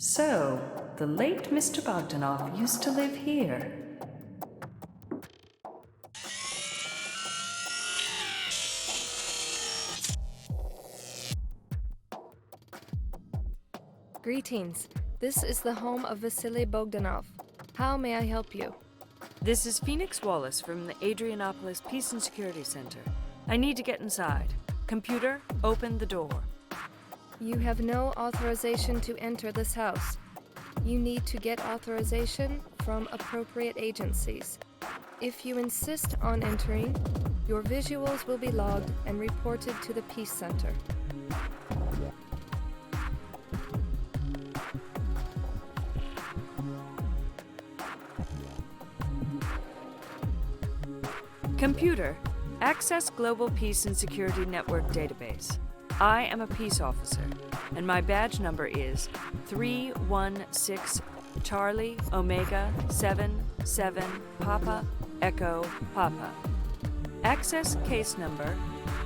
So, the late Mr. Bogdanov used to live here. Greetings. This is the home of Vasily Bogdanov. How may I help you? This is Phoenix Wallace from the Adrianopolis Peace and Security Center. I need to get inside. Computer, open the door. You have no authorization to enter this house. You need to get authorization from appropriate agencies. If you insist on entering, your visuals will be logged and reported to the Peace Center. Computer, access Global Peace and Security Network database. I am a peace officer, and my badge number is 316 Charlie Omega 77 Papa Echo Papa. Access case number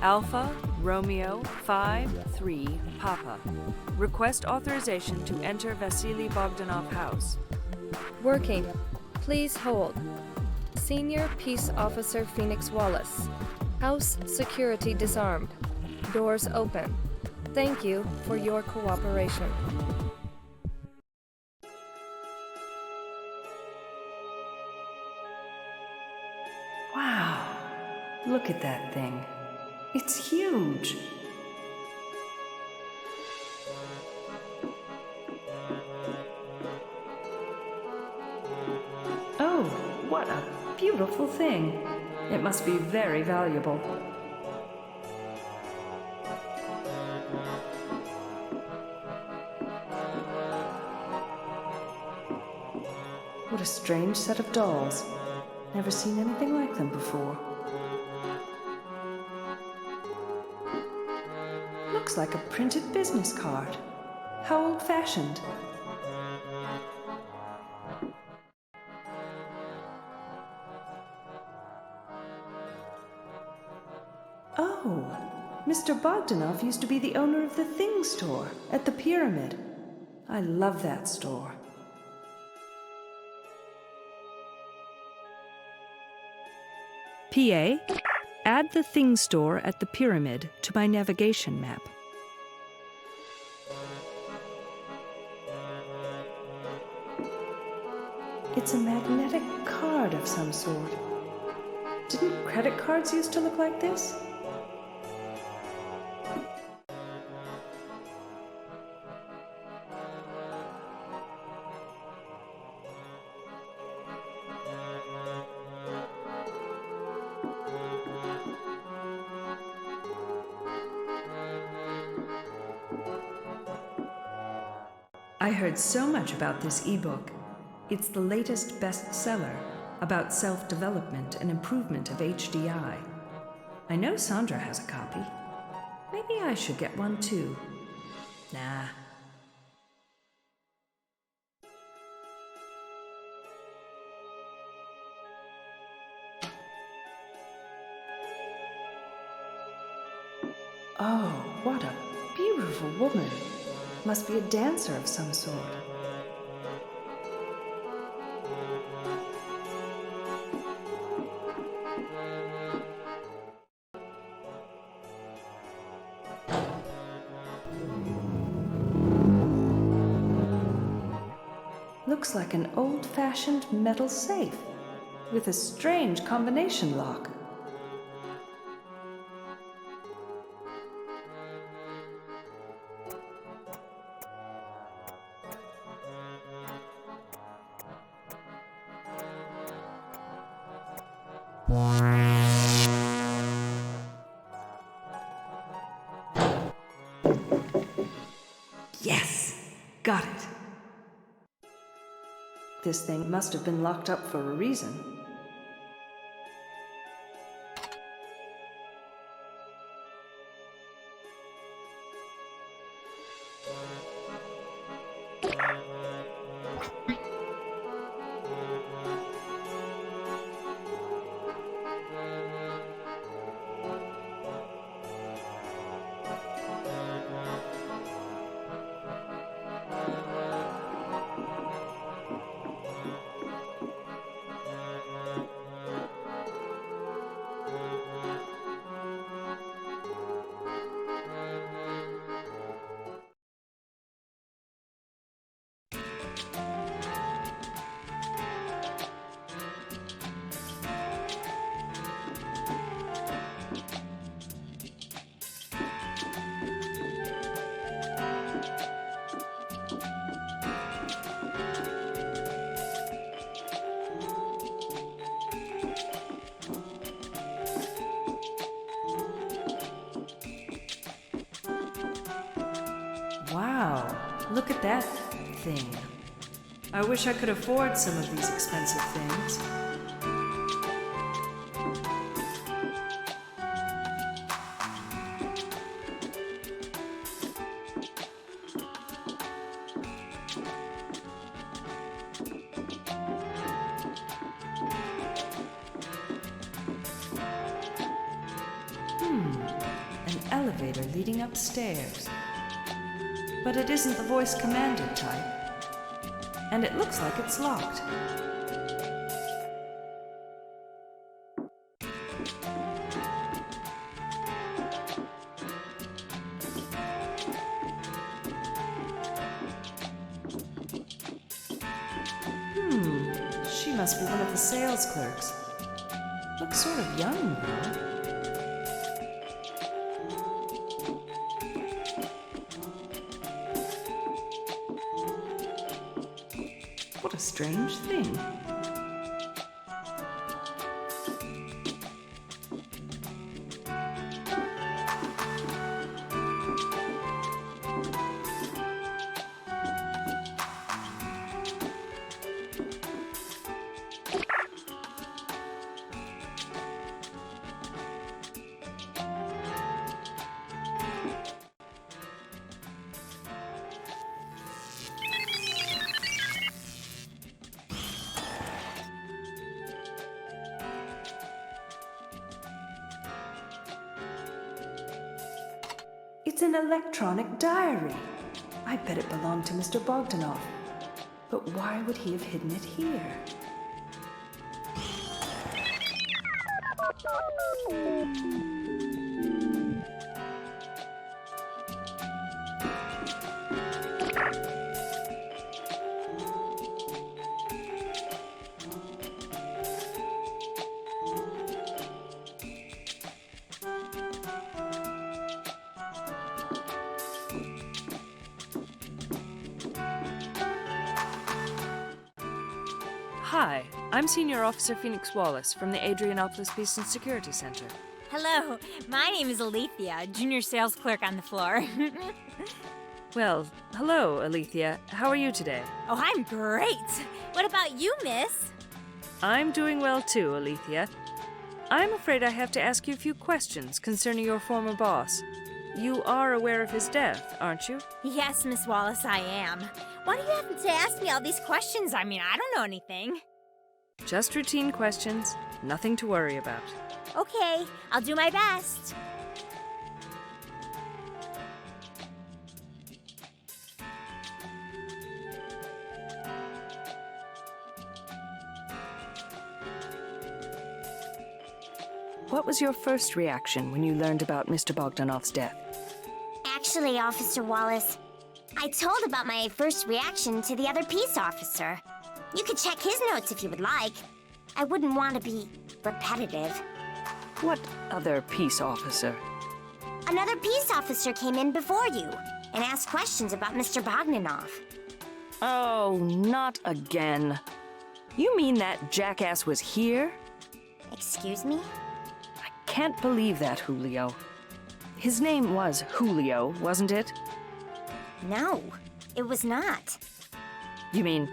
Alpha Romeo 53 Papa. Request authorization to enter Vasily Bogdanov house. Working. Please hold. Senior Peace Officer Phoenix Wallace. House security disarmed. Doors open. Thank you for your cooperation. Wow, look at that thing. It's huge. Oh, what a beautiful thing. It must be very valuable. What a strange set of dolls. Never seen anything like them before. Looks like a printed business card. How old-fashioned. Oh, Mr. Bogdanov used to be the owner of the Thing store at the Pyramid. I love that store. PA, add the Thing store at the Pyramid to my navigation map. It's a magnetic card of some sort. Didn't credit cards used to look like this? I heard so much about this ebook. It's the latest bestseller about self-development and improvement of HDI. I know Sandra has a copy. Maybe I should get one too. Nah. Oh, what a beautiful woman. Must be a dancer of some sort. Looks like an old-fashioned metal safe with a strange combination lock. Yes! Got it! This thing must have been locked up for a reason. Wow, look at that thing. I wish I could afford some of these expensive things. An elevator leading upstairs. But it isn't the voice commanded type. And it looks like it's locked. She must be one of the sales clerks. Looks sort of young, though. What a strange thing. It's an electronic diary. I bet it belonged to Mr. Bogdanov. But why would he have hidden it here? Hi, I'm Senior Officer Phoenix Wallace from the Adrianopolis Peace and Security Center. Hello, my name is Alethea, Junior Sales Clerk on the floor. Well, hello, Alethea. How are you today? Oh, I'm great. What about you, miss? I'm doing well too, Alethea. I'm afraid I have to ask you a few questions concerning your former boss. You are aware of his death, aren't you? Yes, Miss Wallace, I am. Why do you have to ask me all these questions? I mean, I don't know anything. Just routine questions, nothing to worry about. Okay, I'll do my best. What was your first reaction when you learned about Mr. Bogdanov's death? Actually, Officer Wallace, I told about my first reaction to the other peace officer. You could check his notes if you would like. I wouldn't want to be repetitive. What other peace officer? Another peace officer came in before you and asked questions about Mr. Bogdanov. Oh, not again. You mean that jackass was here? Excuse me? I can't believe that, Julio. His name was Julio, wasn't it? No, it was not. You mean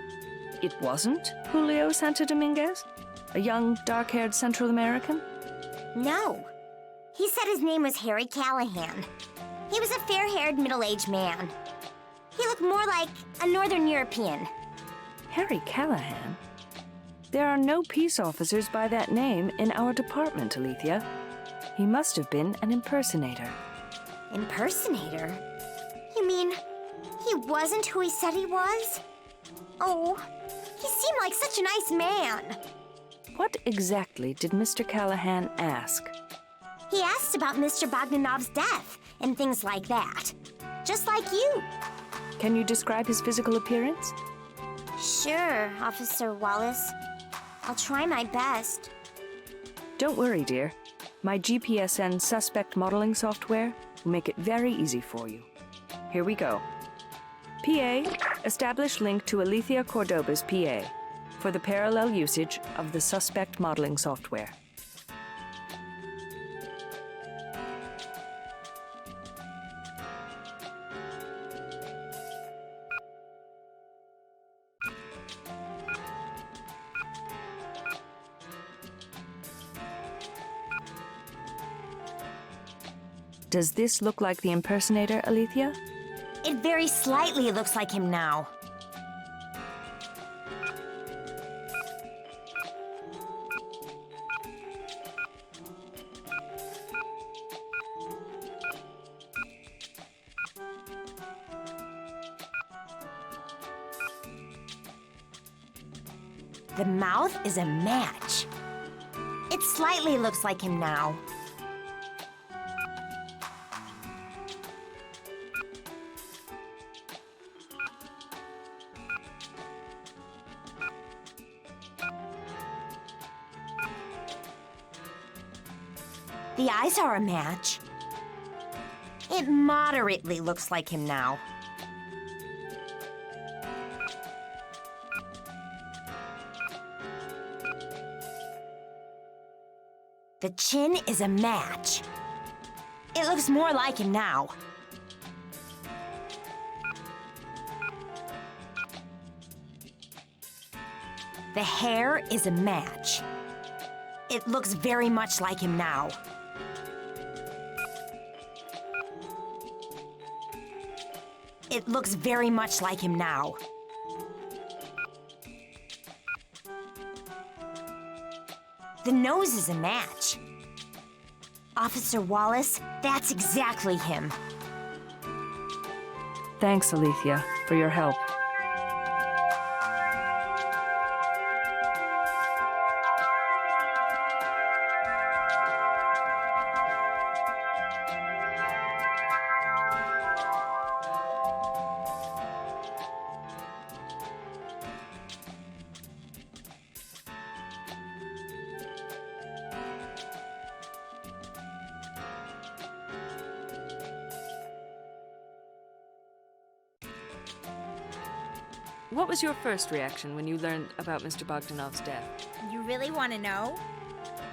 it wasn't Julio Santo Dominguez? A young, dark-haired Central American? No. He said his name was Harry Callahan. He was a fair-haired, middle-aged man. He looked more like a Northern European. Harry Callahan? There are no peace officers by that name in our department, Alethea. He must have been an impersonator. Impersonator? You mean he wasn't who he said he was? Oh, he seemed like such a nice man. What exactly did Mr. Callahan ask? He asked about Mr. Bogdanov's death and things like that. Just like you. Can you describe his physical appearance? Sure, Officer Wallace. I'll try my best. Don't worry, dear. My GPSN suspect modeling software will make it very easy for you. Here we go. PA, establish link to Alethea Cordoba's PA for the parallel usage of the suspect modeling software. Does this look like the impersonator, Alethea? It very slightly looks like him now. The mouth is a match. It slightly looks like him now. The eyes are a match. It moderately looks like him now. The chin is a match. It looks more like him now. The hair is a match. It looks very much like him now. It looks very much like him now. The nose is a match. Officer Wallace, that's exactly him. Thanks, Alethea, for your help. What was your first reaction when you learned about Mr. Bogdanov's death? You really want to know?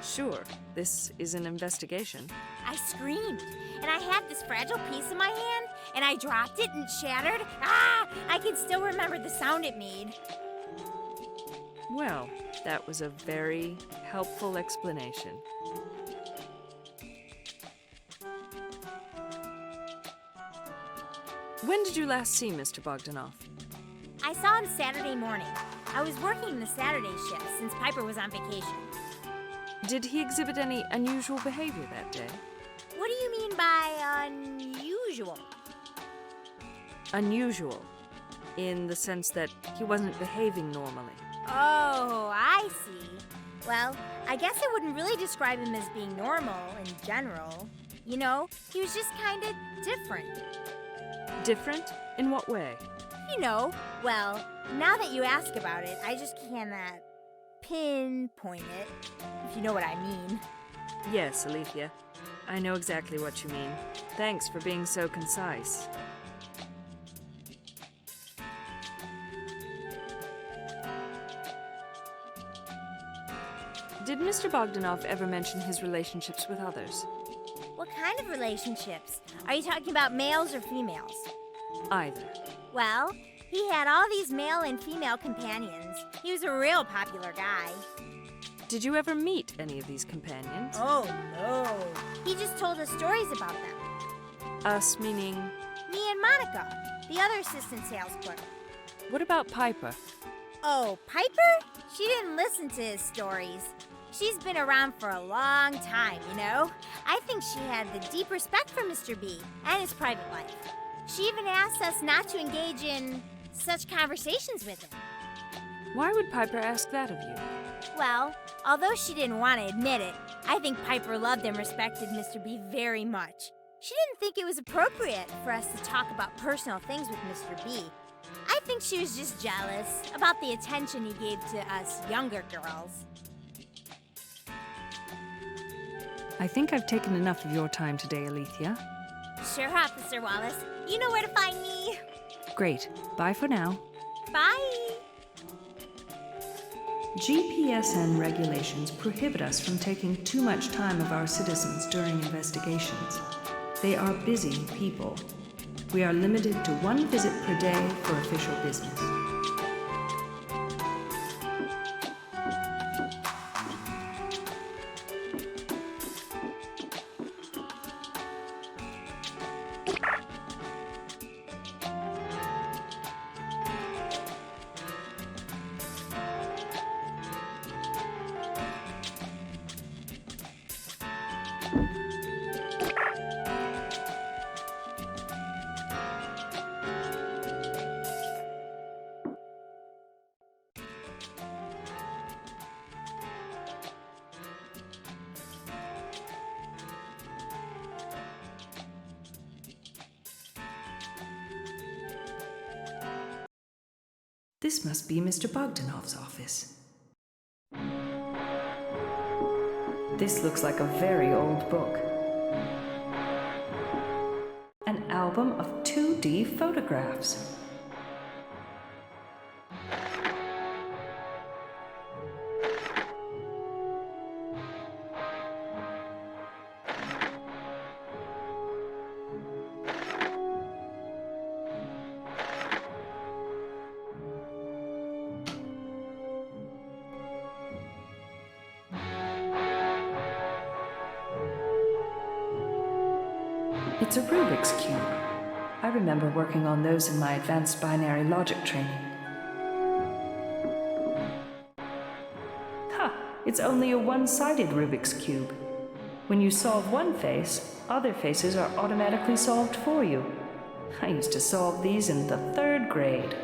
Sure, this is an investigation. I screamed, and I had this fragile piece in my hand, and I dropped it and it shattered. Ah! I can still remember the sound it made. Well, that was a very helpful explanation. When did you last see Mr. Bogdanov? I saw him Saturday morning. I was working the Saturday shift since Piper was on vacation. Did he exhibit any unusual behavior that day? What do you mean by unusual? Unusual, in the sense that he wasn't behaving normally. Oh, I see. Well, I guess I wouldn't really describe him as being normal in general. You know, he was just kind of different. Different? In what way? You know, well, now that you ask about it, I just cannot pinpoint it, if you know what I mean. Yes, Alethea. I know exactly what you mean. Thanks for being so concise. Did Mr. Bogdanov ever mention his relationships with others? What kind of relationships? Are you talking about males or females? Either. Well, he had all these male and female companions. He was a real popular guy. Did you ever meet any of these companions? Oh, no. He just told us stories about them. Us meaning? Me and Monica, the other assistant sales clerk. What about Piper? Oh, Piper? She didn't listen to his stories. She's been around for a long time, you know? I think she had the deep respect for Mr. B and his private life. She even asked us not to engage in such conversations with him. Why would Piper ask that of you? Well, although she didn't want to admit it, I think Piper loved and respected Mr. B very much. She didn't think it was appropriate for us to talk about personal things with Mr. B. I think she was just jealous about the attention he gave to us younger girls. I think I've taken enough of your time today, Alethea. Sure, Officer Wallace. You know where to find me. Great. Bye for now. Bye. GPSN regulations prohibit us from taking too much time of our citizens during investigations. They are busy people. We are limited to 1 visit per day for official business. This must be Mr. Bogdanov's office. This looks like a very old book. An album of 2D photographs. It's a Rubik's Cube. I remember working on those in my advanced binary logic training. Ha! It's only a one-sided Rubik's Cube. When you solve one face, other faces are automatically solved for you. I used to solve these in the 3rd grade.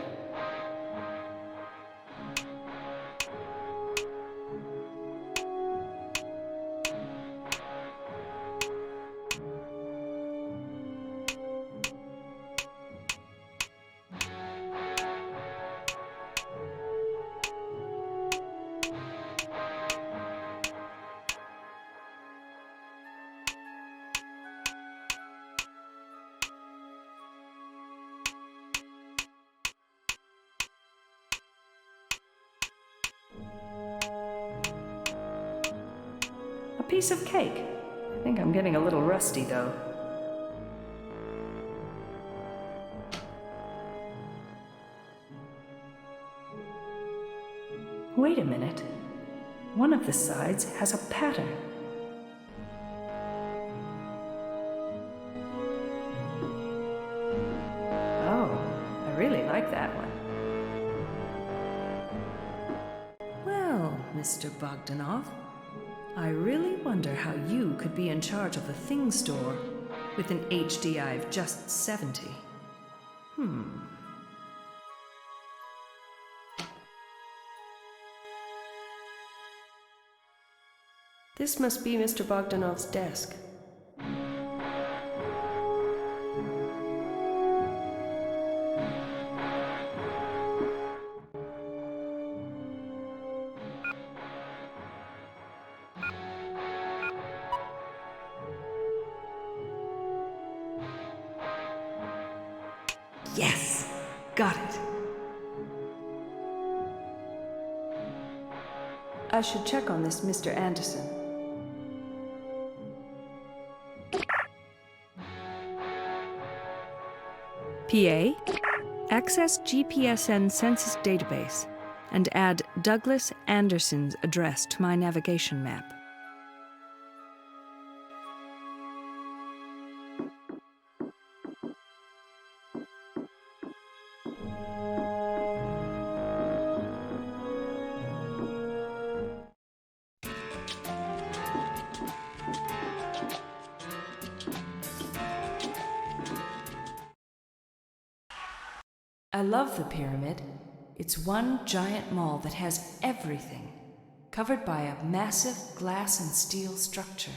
A piece of cake. I think I'm getting a little rusty, though. Wait a minute. One of the sides has a pattern. Oh, I really like that one. Well, Mr. Bogdanov, I really wonder how you could be in charge of the things store with an HDI of just 70. This must be Mr. Bogdanov's desk. Yes! Got it! I should check on this Mr. Anderson. PA, access GPSN census database and add Douglas Anderson's address to my navigation map. I love the pyramid. It's one giant mall that has everything, covered by a massive glass and steel structure.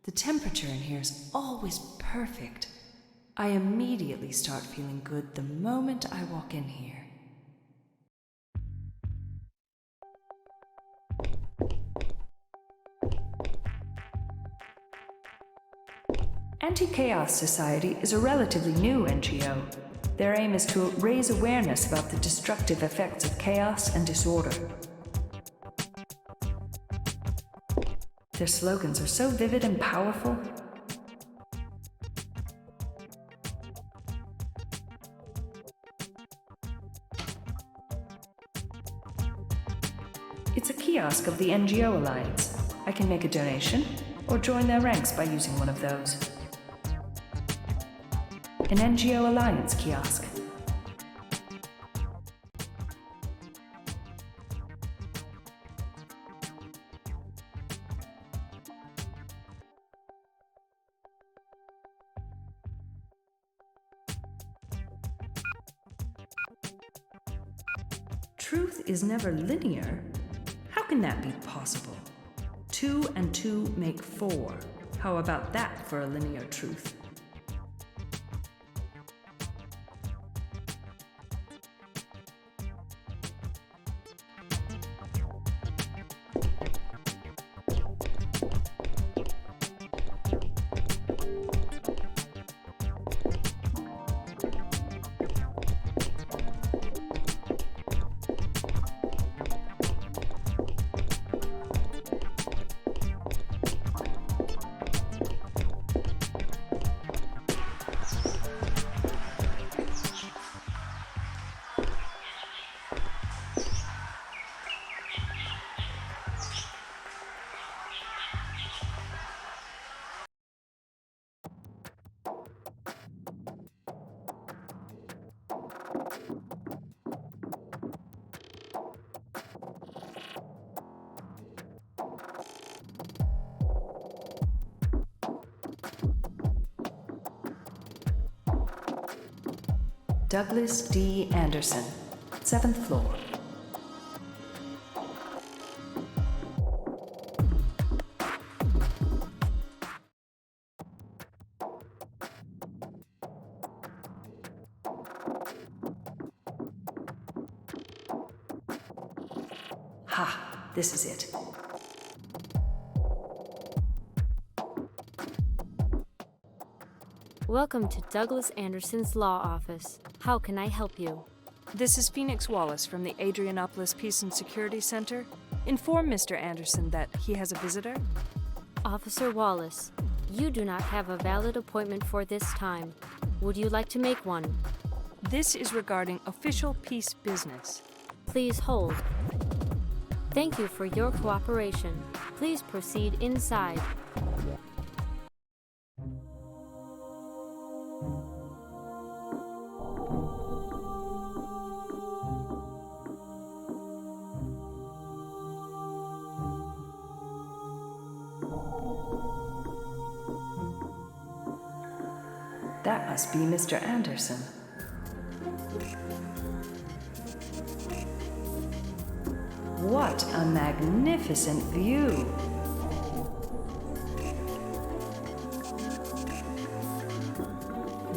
The temperature in here is always perfect. I immediately start feeling good the moment I walk in here. Anti-Chaos Society is a relatively new NGO. Their aim is to raise awareness about the destructive effects of chaos and disorder. Their slogans are so vivid and powerful. It's a kiosk of the NGO Alliance. I can make a donation or join their ranks by using one of those. An NGO Alliance kiosk. Truth is never linear. How can that be possible? 2 and 2 make 4. How about that for a linear truth? Douglas D. Anderson, 7th floor. Ha, this is it. Welcome to Douglas Anderson's law office. How can I help you? This is Phoenix Wallace from the Adrianopolis Peace and Security Center. Inform Mr. Anderson that he has a visitor. Officer Wallace, you do not have a valid appointment for this time. Would you like to make one? This is regarding official peace business. Please hold. Thank you for your cooperation. Please proceed inside. That must be Mr. Anderson. What a magnificent view!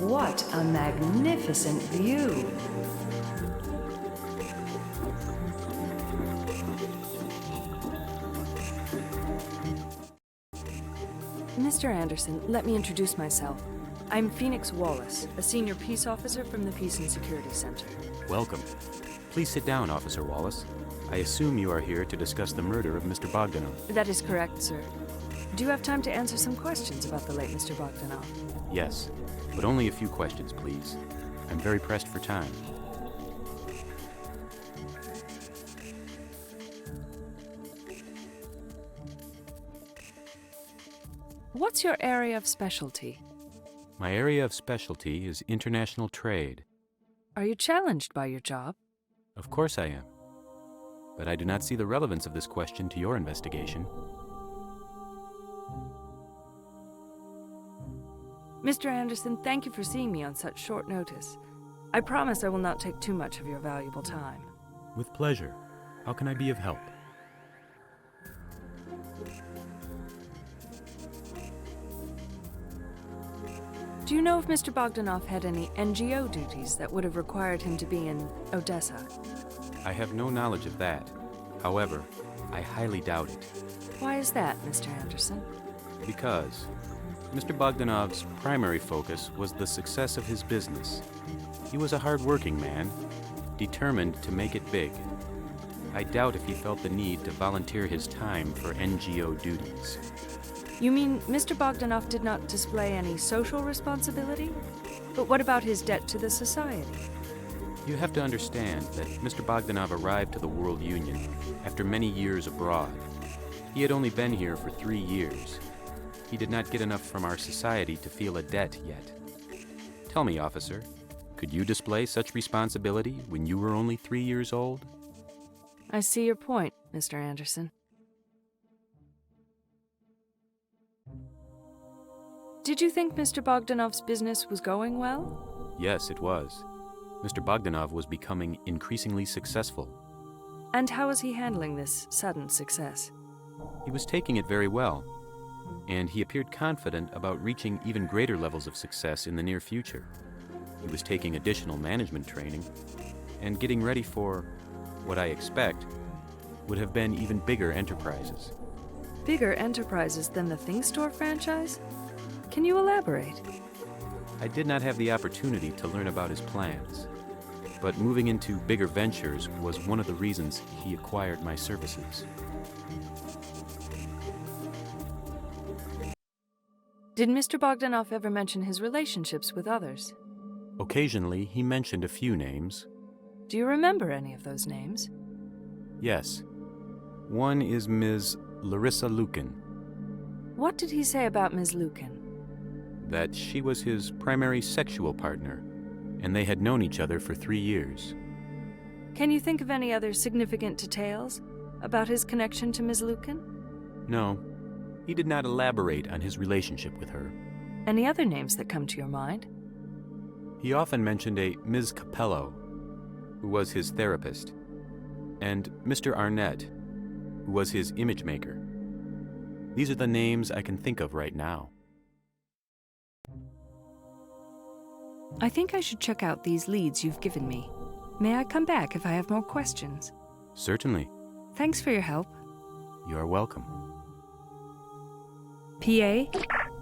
What a magnificent view! Mr. Anderson, let me introduce myself. I'm Phoenix Wallace, a senior peace officer from the Peace and Security Center. Welcome. Please sit down, Officer Wallace. I assume you are here to discuss the murder of Mr. Bogdanov. That is correct, sir. Do you have time to answer some questions about the late Mr. Bogdanov? Yes, but only a few questions, please. I'm very pressed for time. What's your area of specialty? My area of specialty is international trade. Are you challenged by your job? Of course I am. But I do not see the relevance of this question to your investigation. Mr. Anderson, thank you for seeing me on such short notice. I promise I will not take too much of your valuable time. With pleasure. How can I be of help? Do you know if Mr. Bogdanov had any NGO duties that would have required him to be in Odessa? I have no knowledge of that. However, I highly doubt it. Why is that, Mr. Anderson? Because Mr. Bogdanov's primary focus was the success of his business. He was a hard-working man, determined to make it big. I doubt if he felt the need to volunteer his time for NGO duties. You mean Mr. Bogdanov did not display any social responsibility? But what about his debt to the society? You have to understand that Mr. Bogdanov arrived to the World Union after many years abroad. He had only been here for 3 years. He did not get enough from our society to feel a debt yet. Tell me, officer, could you display such responsibility when you were only 3 years old? I see your point, Mr. Anderson. Did you think Mr. Bogdanov's business was going well? Yes, it was. Mr. Bogdanov was becoming increasingly successful. And how was he handling this sudden success? He was taking it very well, and he appeared confident about reaching even greater levels of success in the near future. He was taking additional management training and getting ready for what I expect would have been even bigger enterprises. Bigger enterprises than the Thing Store franchise? Can you elaborate? I did not have the opportunity to learn about his plans, but moving into bigger ventures was one of the reasons he acquired my services. Did Mr. Bogdanov ever mention his relationships with others? Occasionally, he mentioned a few names. Do you remember any of those names? Yes. One is Ms. Larissa Lukin. What did he say about Ms. Lukin? That she was his primary sexual partner, and they had known each other for 3 years. Can you think of any other significant details about his connection to Ms. Lukin? No, he did not elaborate on his relationship with her. Any other names that come to your mind? He often mentioned a Ms. Capello, who was his therapist, and Mr. Arnett, who was his image maker. These are the names I can think of right now. I think I should check out these leads you've given me. May I come back if I have more questions? Certainly. Thanks for your help. You are welcome. PA,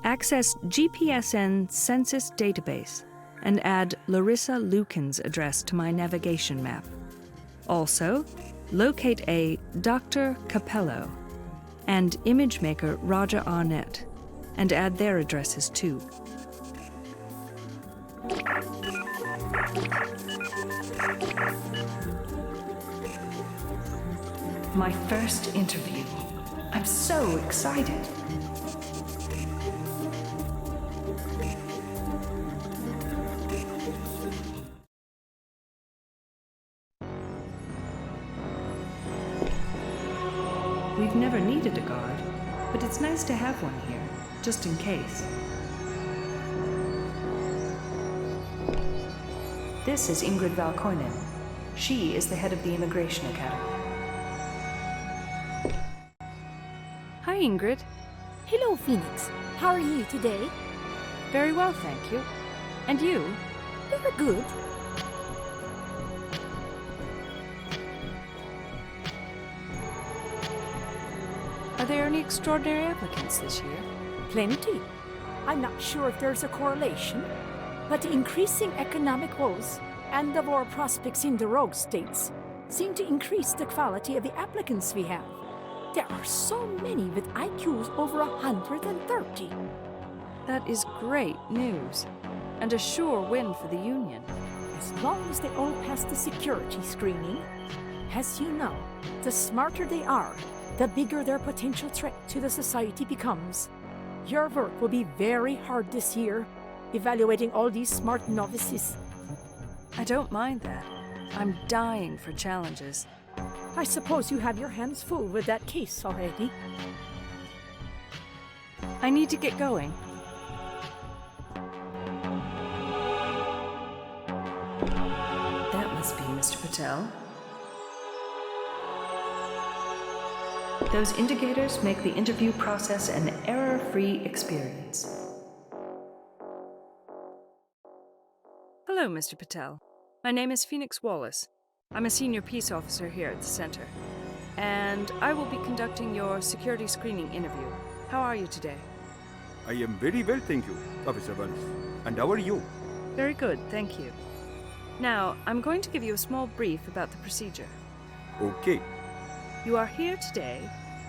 access GPSN census database and add Larissa Lucan's address to my navigation map. Also, locate a Dr. Capello and image maker Roger Arnett and add their addresses too. My first interview. I'm so excited. We've never needed a guard, but it's nice to have one here, just in case. This is Ingrid Valkoinen. She is the head of the Immigration Academy. Hi, Ingrid. Hello, Phoenix. How are you today? Very well, thank you. And you? Very good. Are there any extraordinary applicants this year? Plenty. I'm not sure if there's a correlation, but the increasing economic woes and the war prospects in the rogue states seem to increase the quality of the applicants we have. There are so many with IQs over 130. That is great news, and a sure win for the Union. As long as they all pass the security screening. As you know, the smarter they are, the bigger their potential threat to the society becomes. Your work will be very hard this year, evaluating all these smart novices. I don't mind that. I'm dying for challenges. I suppose you have your hands full with that case already. I need to get going. That must be Mr. Patel. Those indicators make the interview process an error-free experience. Hello, Mr. Patel. My name is Phoenix Wallace. I'm a senior peace officer here at the center, and I will be conducting your security screening interview. How are you today? I am very well, thank you, Officer Wallace. And how are you? Very good, thank you. Now, I'm going to give you a small brief about the procedure. Okay. You are here today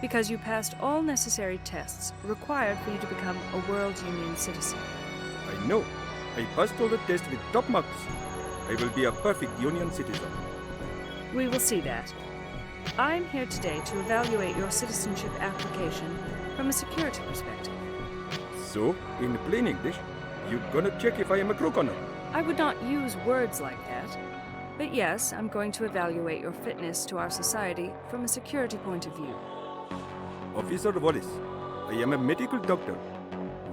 because you passed all necessary tests required for you to become a World Union citizen. I know. I passed all the tests with top marks. I will be a perfect Union citizen. We will see that. I'm here today to evaluate your citizenship application from a security perspective. So, in plain English, you're gonna check if I am a crook or not? I would not use words like that. But yes, I'm going to evaluate your fitness to our society from a security point of view. Officer Wallace, I am a medical doctor.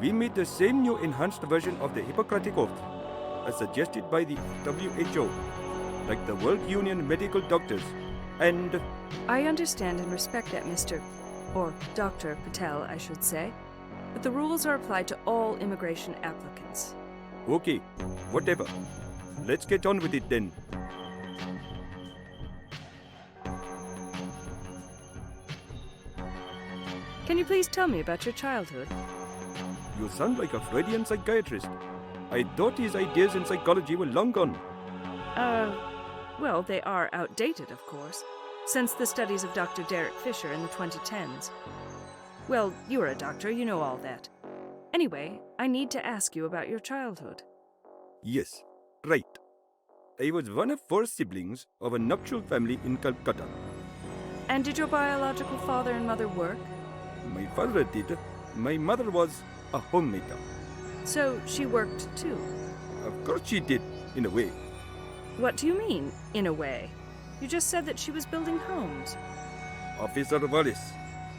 We made the same new enhanced version of the Hippocratic Oath, as suggested by the WHO, like the World Union Medical Doctors, and... I understand and respect that, or Dr. Patel, I should say, but the rules are applied to all immigration applicants. Okay, whatever. Let's get on with it then. Can you please tell me about your childhood? You sound like a Freudian psychiatrist. I thought his ideas in psychology were long gone. Well, they are outdated, of course, since the studies of Dr. Derek Fisher in the 2010s. Well, you're a doctor, you know all that. Anyway, I need to ask you about your childhood. Yes, right. I was one of 4 siblings of a nuptial family in Calcutta. And did your biological father and mother work? My father did. My mother was a homemaker. So she worked too? Of course she did, in a way. What do you mean, in a way? You just said that she was building homes. Officer Wallace,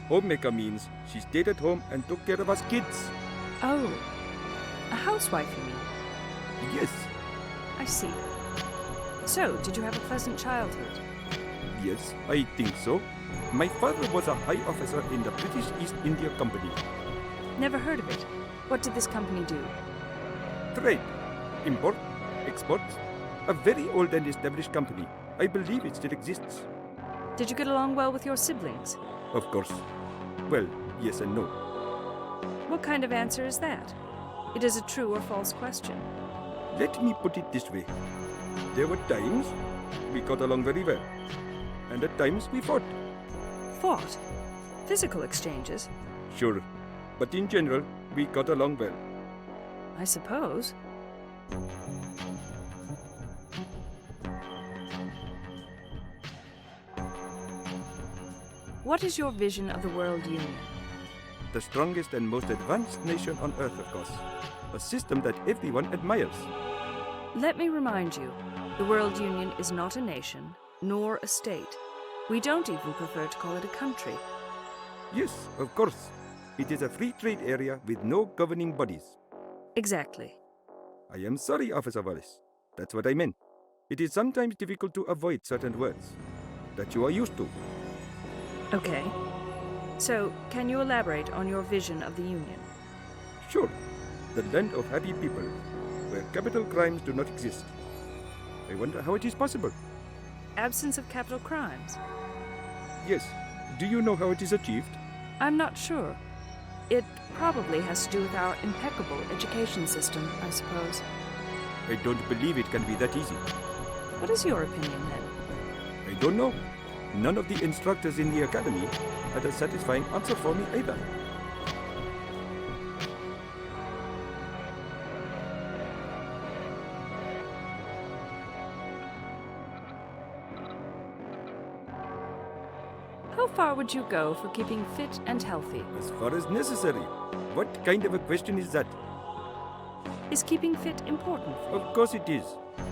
homemaker means she stayed at home and took care of us kids. Oh, a housewife, you mean? Yes, see. So, did you have a pleasant childhood? Yes, I think so. My father was a high officer in the British East India Company. Never heard of it. What did this company do? Trade, import, exports. A very old and established company. I believe it still exists. Did you get along well with your siblings? Of course. Well, yes and no. What kind of answer is that? It is a true or false question. Let me put it this way. There were times we got along very well. And at times we fought. Fought? Physical exchanges? Sure. But in general, we got along well. I suppose. What is your vision of the World Union? The strongest and most advanced nation on Earth, of course. A system that everyone admires. Let me remind you, the World Union is not a nation, nor a state. We don't even prefer to call it a country. Yes, of course. It is a free trade area with no governing bodies. Exactly. I am sorry, Officer Wallace. That's what I meant. It is sometimes difficult to avoid certain words that you are used to. Okay. So, can you elaborate on your vision of the Union? Sure. The land of happy people, where capital crimes do not exist. I wonder how it is possible. Absence of capital crimes? Yes. Do you know how it is achieved? I'm not sure. It probably has to do with our impeccable education system, I suppose. I don't believe it can be that easy. What is your opinion, then? I don't know. None of the instructors in the academy had a satisfying answer for me either. How far would you go for keeping fit and healthy? As far as necessary. What kind of a question is that? Is keeping fit important? Of course it is.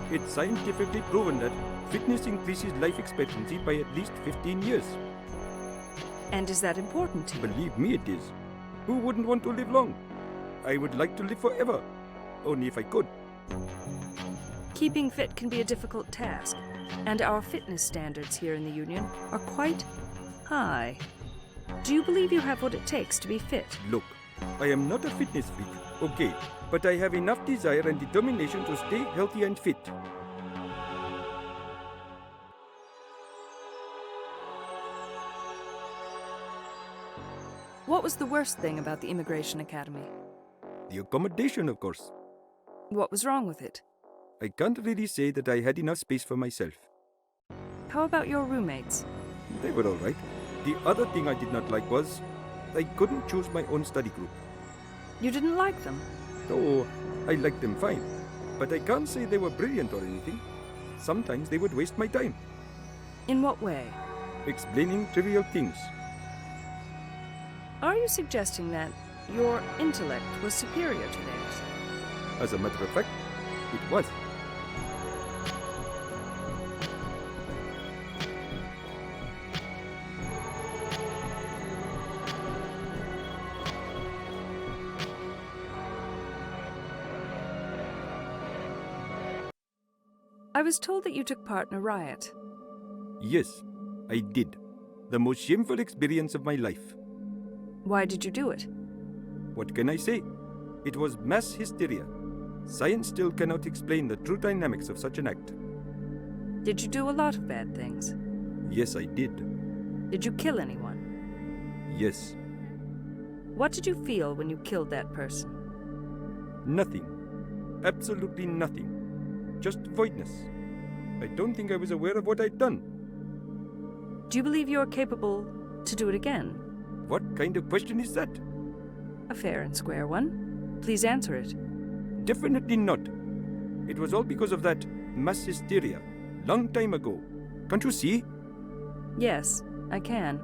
It's scientifically proven that fitness increases life expectancy by at least 15 years. And is that important to you? Believe me, it is. Who wouldn't want to live long? I would like to live forever. Only if I could. Keeping fit can be a difficult task, and our fitness standards here in the Union are quite high. Do you believe you have what it takes to be fit? Look, I am not a fitness freak, okay, but I have enough desire and determination to stay healthy and fit. What was the worst thing about the Immigration Academy? The accommodation, of course. What was wrong with it? I can't really say that I had enough space for myself. How about your roommates? They were all right. The other thing I did not like was I couldn't choose my own study group. You didn't like them? Oh, I liked them fine. But I can't say they were brilliant or anything. Sometimes they would waste my time. In what way? Explaining trivial things. Are you suggesting that your intellect was superior to theirs? As a matter of fact, it was. I was told that you took part in a riot. Yes, I did. The most shameful experience of my life. Why did you do it? What can I say? It was mass hysteria. Science still cannot explain the true dynamics of such an act. Did you do a lot of bad things? Yes, I did. Did you kill anyone? Yes. What did you feel when you killed that person? Nothing. Absolutely nothing. Just voidness. I don't think I was aware of what I'd done. Do you believe you are capable to do it again? What kind of question is that? A fair and square one. Please answer it. Definitely not. It was all because of that mass hysteria. Long time ago. Can't you see? Yes, I can.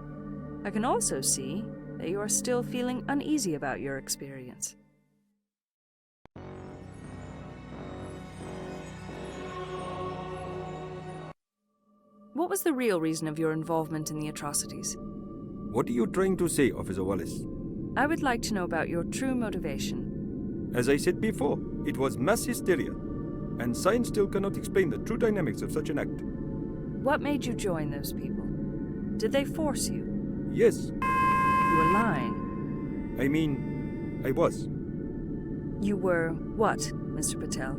I can also see that you are still feeling uneasy about your experience. What was the real reason of your involvement in the atrocities? What are you trying to say, Officer Wallace? I would like to know about your true motivation. As I said before, it was mass hysteria. And science still cannot explain the true dynamics of such an act. What made you join those people? Did they force you? Yes, You were lying. I mean, I was. You were what, Mr. Patel?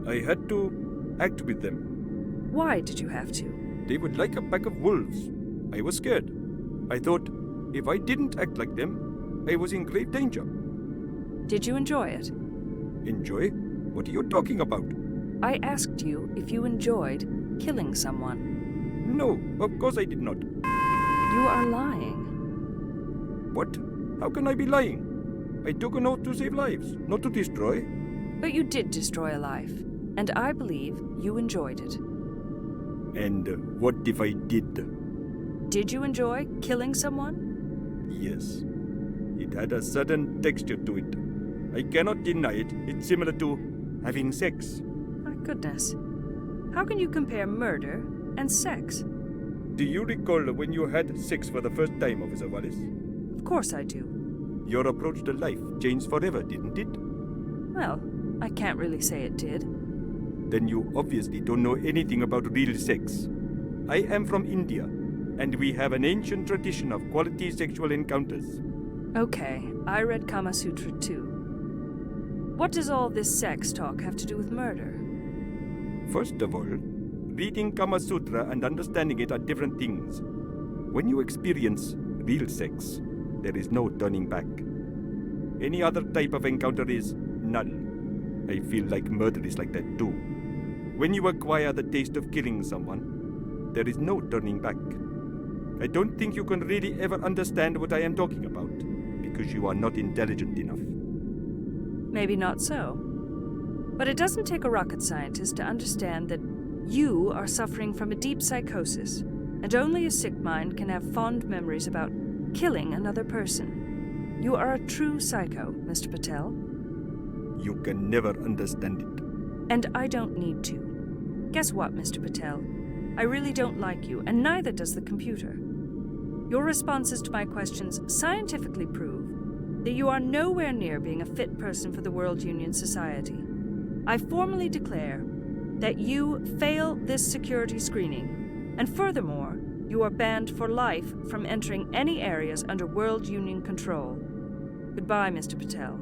I had to act with them. Why did you have to? They were like a pack of wolves. I was scared. I thought if I didn't act like them, I was in grave danger. Did you enjoy it? Enjoy? What are you talking about? I asked you if you enjoyed killing someone. No, of course I did not. You are lying. What? How can I be lying? I took an oath to save lives, not to destroy. But you did destroy a life, and I believe you enjoyed it. And what if I did? Did you enjoy killing someone? Yes. It had a certain texture to it. I cannot deny it. It's similar to having sex. My goodness. How can you compare murder and sex? Do you recall when you had sex for the first time, Officer Wallace? Of course I do. Your approach to life changed forever, didn't it? Well, I can't really say it did. Then you obviously don't know anything about real sex. I am from India, and we have an ancient tradition of quality sexual encounters. Okay, I read Kama Sutra too. What does all this sex talk have to do with murder? First of all, reading Kama Sutra and understanding it are different things. When you experience real sex, there is no turning back. Any other type of encounter is null. I feel like murder is like that too. When you acquire the taste of killing someone, there is no turning back. I don't think you can really ever understand what I am talking about, because you are not intelligent enough. Maybe not so. But it doesn't take a rocket scientist to understand that you are suffering from a deep psychosis, and only a sick mind can have fond memories about killing another person. You are a true psycho, Mr. Patel. You can never understand it. And I don't need to. Guess what, Mr. Patel? I really don't like you, and neither does the computer. Your responses to my questions scientifically prove that you are nowhere near being a fit person for the World Union Society. I formally declare that you fail this security screening, and furthermore, you are banned for life from entering any areas under World Union control. Goodbye, Mr. Patel.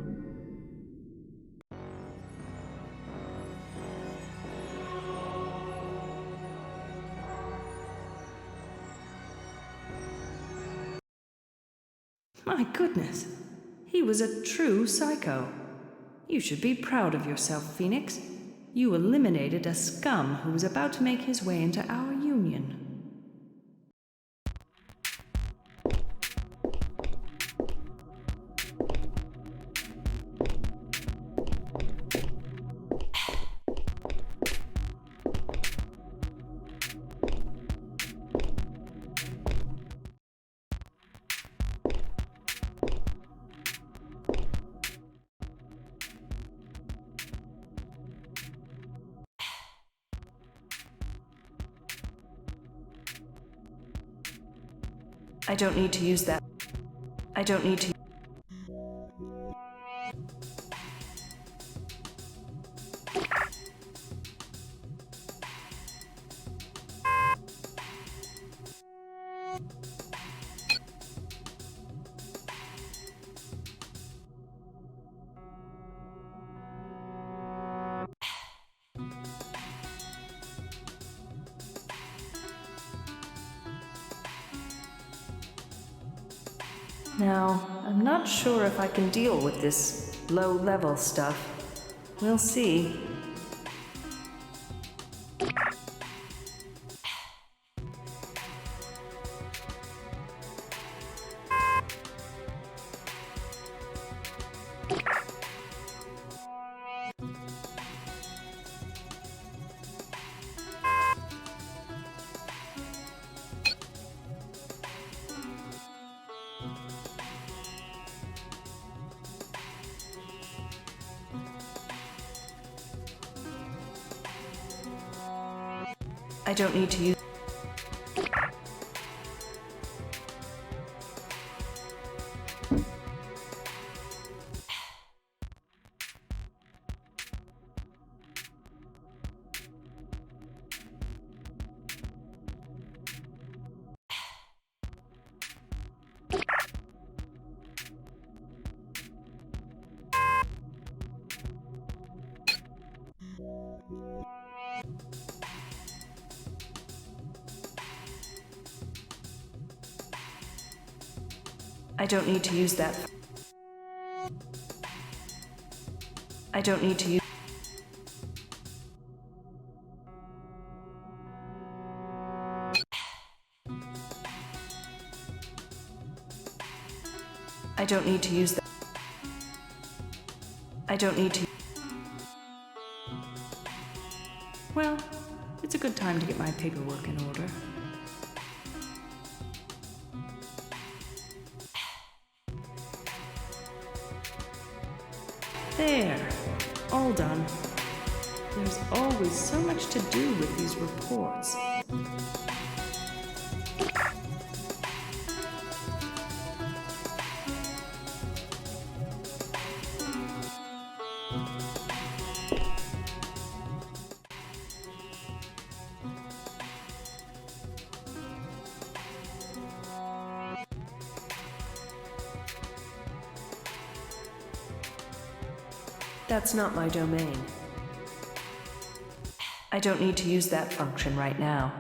My goodness, he was a true psycho. You should be proud of yourself, Phoenix. You eliminated a scum who was about to make his way into our union. I don't need to use that. I don't need to. Now, I'm not sure if I can deal with this low-level stuff. We'll see. I don't need to use. I don't need to use that. I don't need to use. I don't need to use that. I don't need to. Well, it's a good time to get my paperwork in order. There, all done. There's always so much to do with these reports. That's not my domain. I don't need to use that function right now.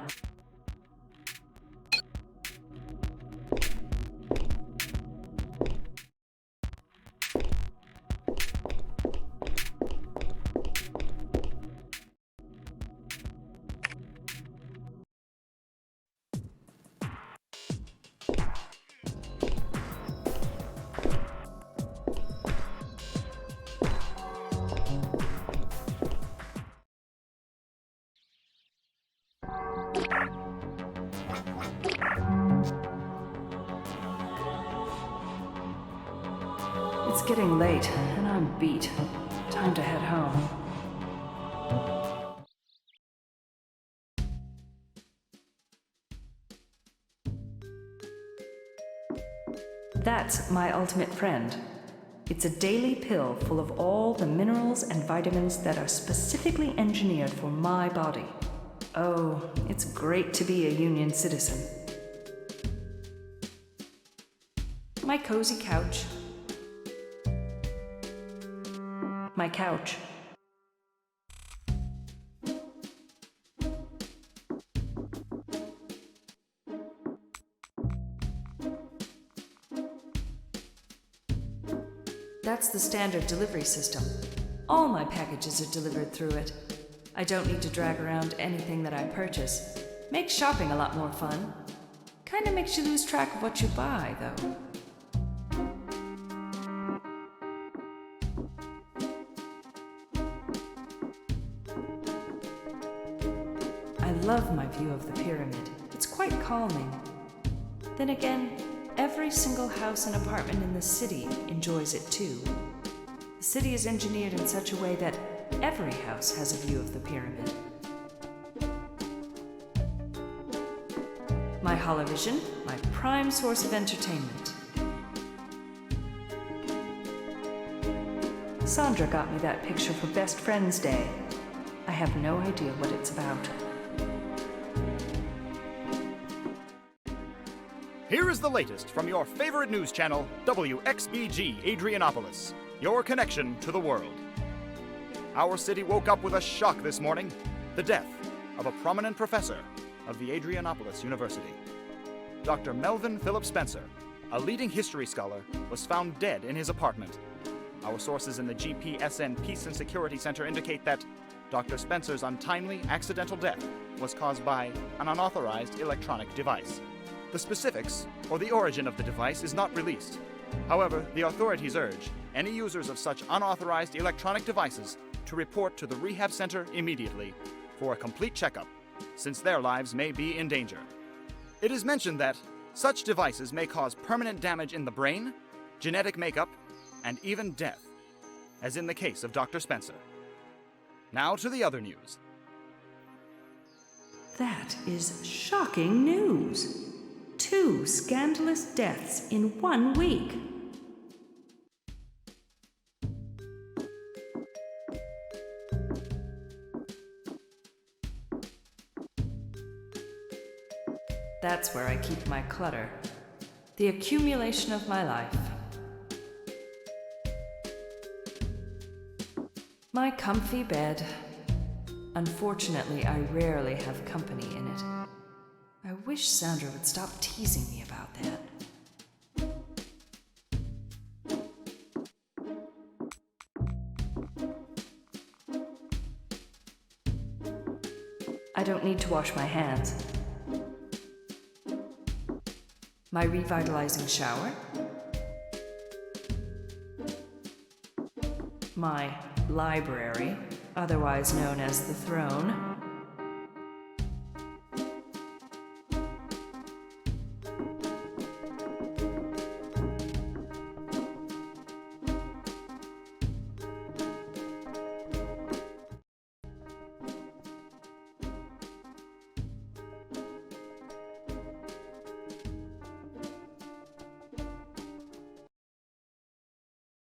It's getting late, and I'm beat. Time to head home. That's my ultimate friend. It's a daily pill full of all the minerals and vitamins that are specifically engineered for my body. Oh, it's great to be a Union citizen. My cozy couch. My couch. That's the standard delivery system. All my packages are delivered through it. I don't need to drag around anything that I purchase. Makes shopping a lot more fun. Kinda makes you lose track of what you buy, though. I love my view of the pyramid. It's quite calming. Then again, every single house and apartment in the city enjoys it too. The city is engineered in such a way that every house has a view of the pyramid. My holovision, my prime source of entertainment. Sandra got me that picture for Best Friends Day. I have no idea what it's about. Here is the latest from your favorite news channel, WXBG Adrianopolis, your connection to the world. Our city woke up with a shock this morning, the death of a prominent professor of the Adrianopolis University. Dr. Melvin Philip Spencer, a leading history scholar, was found dead in his apartment. Our sources in the GPSN Peace and Security Center indicate that Dr. Spencer's untimely accidental death was caused by an unauthorized electronic device. The specifics or the origin of the device is not released. However, the authorities urge any users of such unauthorized electronic devices to report to the rehab center immediately for a complete checkup, since their lives may be in danger. It is mentioned that such devices may cause permanent damage in the brain, genetic makeup, and even death, as in the case of Dr. Spencer. Now to the other news. That is shocking news. 2 scandalous deaths in 1 week. That's where I keep my clutter. The accumulation of my life. My comfy bed. Unfortunately, I rarely have company in it. I wish Sandra would stop teasing me about that. I don't need to wash my hands. My revitalizing shower. My library, otherwise known as the throne.